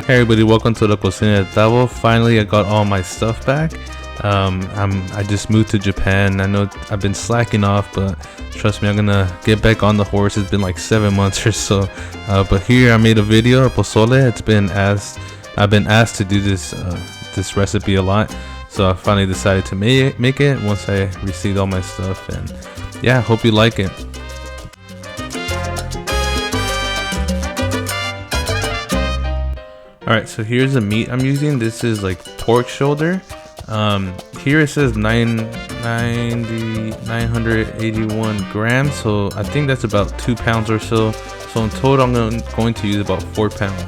Hey everybody, welcome to the Cocina de Tavo. Finally, I got all my stuff back. I just moved to Japan. I know I've been slacking off, but trust me, I'm gonna get back on the horse. It's been like 7 months or so. But here I made a video of pozole. I've been asked to do this recipe a lot, so I finally decided to make it once I received all my stuff. And yeah, hope you like it. Alright, so here's the meat I'm using. This is like pork shoulder. Here it says 981 grams, so I think that's about 2 pounds or so. So in total, I'm going to use about 4 pounds.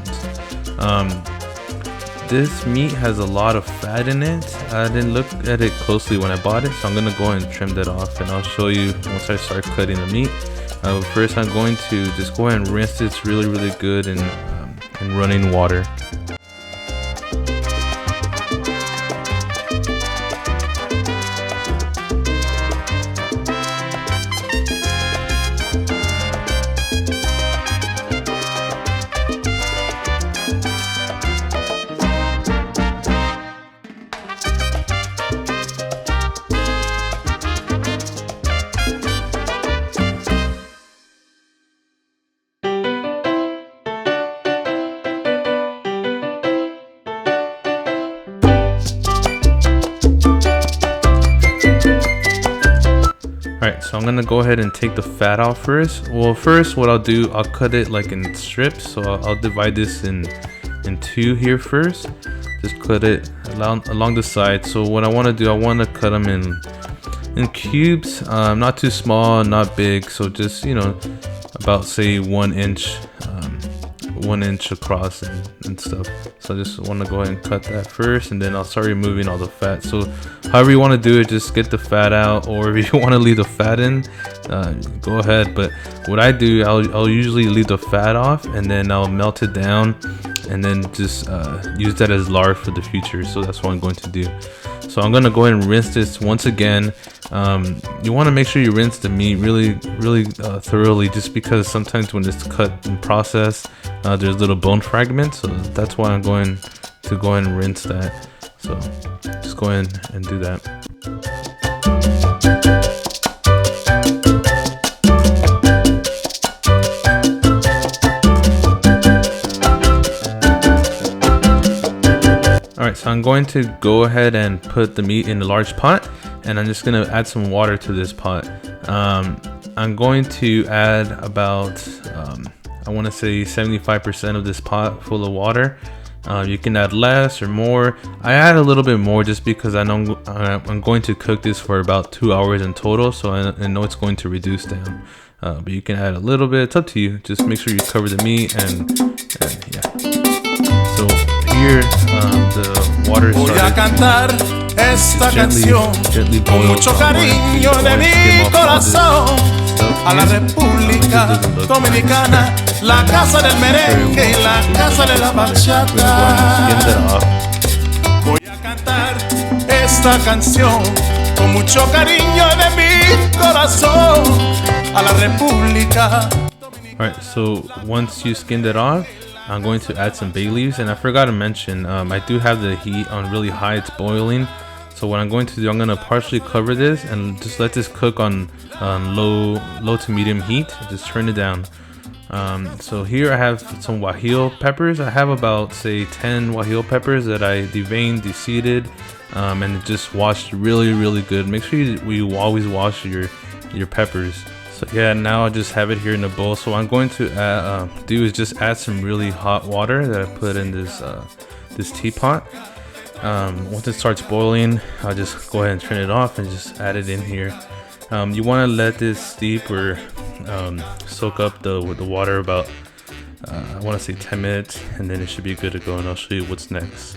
This meat has a lot of fat in it. I didn't look at it closely when I bought it, so I'm gonna go ahead and trim that off, and I'll show you once I start cutting the meat. First, I'm going to just go ahead and rinse this really good in running water. Alright, so I'm gonna go ahead and take the fat off first. Well, first what I'll do, I'll cut it like in strips. So I'll divide this in two here first. Just cut it along the side. So what I want to do, I want to cut them in cubes, not too small, not big. So just, you know, about say 1 inch, 1 inch across and stuff. So I just want to go ahead and cut that first, and then I'll start removing all the fat. So however you want to do it, just get the fat out, or if you want to leave the fat in, go ahead. But what I do, I'll usually leave the fat off, and then I'll melt it down, and then just use that as lard for the future. So that's what I'm going to do. So I'm gonna go ahead and rinse this once again. You want to make sure you rinse the meat really thoroughly, just because sometimes when it's cut and processed, there's little bone fragments. So that's why I'm going to go ahead and rinse that. So just go ahead and do that. Alright, so I'm going to go ahead and put the meat in a large pot, and I'm just going to add some water to this pot. I'm going to add about, I want to say 75% of this pot full of water. You can add less or more. I add a little bit more just because I know I'm going to cook this for about 2 hours in total, so I know it's going to reduce down. But you can add a little bit, it's up to you. Just make sure you cover the meat, and yeah. So here, the water started gently boil mucho cariño de mi corazón a la República Dominicana, la casa del merengue y la casa de la bachata. Voy a cantar esta canción con mucho cariño de mi corazón a la República. Alright, so once you skinned it off, I'm going to add some bay leaves, and I forgot to mention, I do have the heat on really high, it's boiling. So what I'm going to do, I'm going to partially cover this and just let this cook on low to medium heat. Just turn it down. So here I have some guajillo peppers. I have about say 10 guajillo peppers that I deveined, deseeded, and just washed really good. Make sure you always wash your peppers. So yeah, now I just have it here in the bowl. So what I'm going to do is just add some really hot water that I put in this teapot. Once it starts boiling, I'll just go ahead and turn it off and just add it in here. You want to let this steep or soak up the water about I want to say 10 minutes, and then it should be good to go, and I'll show you what's next.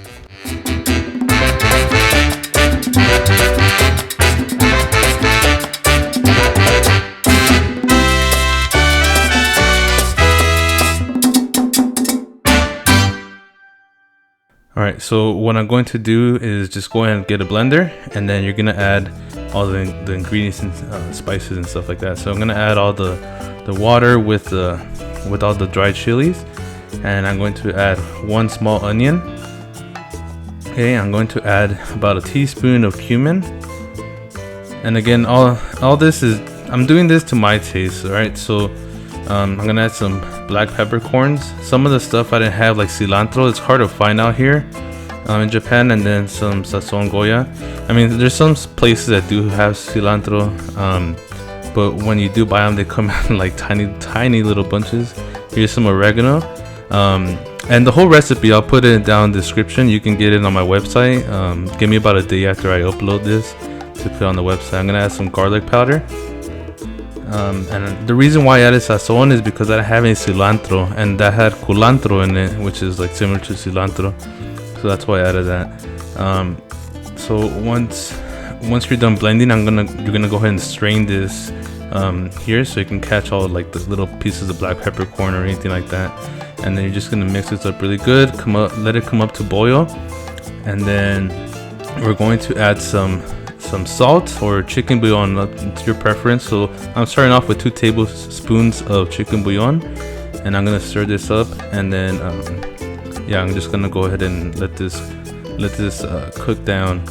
Alright, so what I'm going to do is just go ahead and get a blender, and then you're going to add all the ingredients and spices and stuff like that. So I'm going to add all the water with all the dried chilies, and I'm going to add 1 small onion. Okay, I'm going to add about a teaspoon of cumin. And again, all this is, I'm doing this to my taste, alright? So I'm gonna add some black peppercorns. Some of the stuff I didn't have, like cilantro, it's hard to find out here in Japan, and then some sazon goya. I mean, there's some places that do have cilantro, but when you do buy them, they come out in like tiny little bunches. Here's some oregano, and the whole recipe I'll put it down in the description. You can get it on my website. Give me about a day after I upload this to put on the website. I'm gonna add some garlic powder. And the reason why I added sazon is because I didn't have any cilantro, and that had culantro in it, which is like similar to cilantro. So that's why I added that. So once you're done blending, you're gonna go ahead and strain this here, so you can catch all like the little pieces of black peppercorn or anything like that. And then you're just gonna mix this up really good. Let it come up to boil, and then we're going to add some salt or chicken bouillon, to your preference. So I'm starting off with 2 tablespoons of chicken bouillon, and I'm gonna stir this up, and then yeah, I'm just gonna go ahead and let this cook down.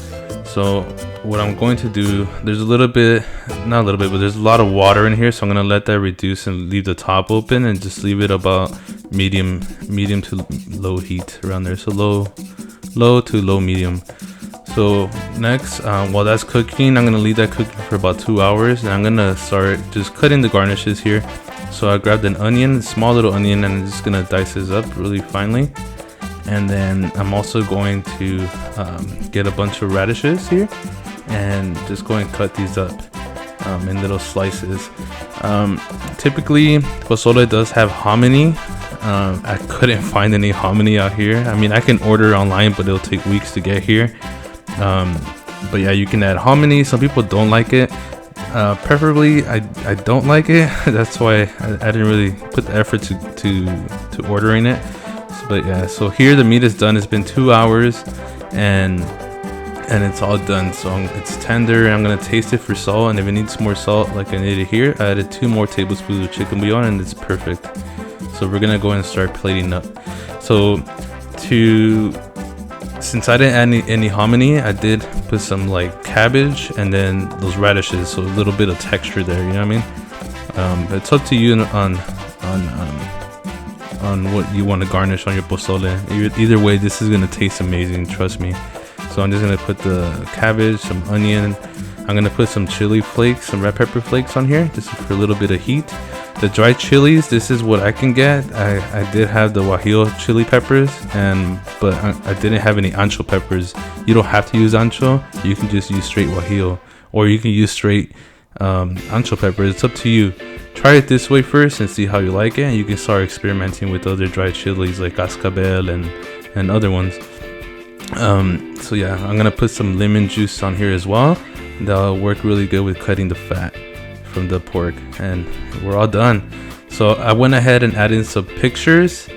So what I'm going to do, there's a little bit, not a little bit, but there's a lot of water in here, so I'm gonna let that reduce and leave the top open and just leave it about medium to low heat around there. So low to low medium. So next, while that's cooking, I'm gonna leave that cooking for about 2 hours, and I'm gonna start just cutting the garnishes here. So I grabbed an onion, a small little onion, and I'm just gonna dice this up really finely. And then I'm also going to get a bunch of radishes here, and just go and cut these up in little slices. Typically, pozole does have hominy. I couldn't find any hominy out here. I mean, I can order online, but it'll take weeks to get here. But yeah, you can add hominy. Some people don't like it. Preferably, I don't like it. That's why I didn't really put the effort to ordering it. But yeah, so here the meat is done. It's been 2 hours, and it's all done. So it's tender. I'm gonna taste it for salt, and if it needs more salt, like I needed here, I added 2 more tablespoons of chicken bouillon, and it's perfect. So we're gonna go and start plating up. So since I didn't add any hominy, I did put some like cabbage and then those radishes, so a little bit of texture there, you know what I mean? But it's up to you on what you want to garnish on your pozole. Either way, this is gonna taste amazing, trust me. So I'm just gonna put the cabbage, some onion. I'm gonna put some chili flakes, some red pepper flakes on here, just for a little bit of heat. The dried chilies, this is what I can get. I did have the guajillo chili peppers, but I didn't have any ancho peppers. You don't have to use ancho. You can just use straight guajillo, or you can use straight ancho peppers. It's up to you. Try it this way first and see how you like it, and you can start experimenting with other dried chilies like cascabel and other ones. So yeah, I'm gonna put some lemon juice on here as well. That'll work really good with cutting the fat from the pork, and we're all done. So I went ahead and added some pictures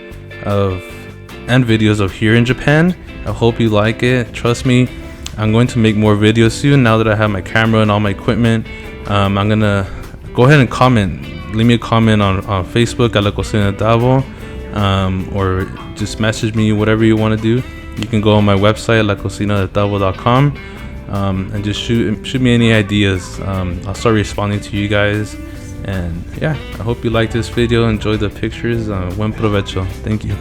and videos of here in Japan. I hope you like it. Trust me, I'm going to make more videos soon now that I have my camera and all my equipment. I'm gonna go ahead and comment. Leave me a comment on Facebook at La Cocina de Davo, or just message me, whatever you want to do. You can go on my website, lacocinadedavo.com. And just shoot me any ideas. I'll start responding to you guys, and yeah, I hope you like this video, enjoy the pictures. Buen provecho. Thank you.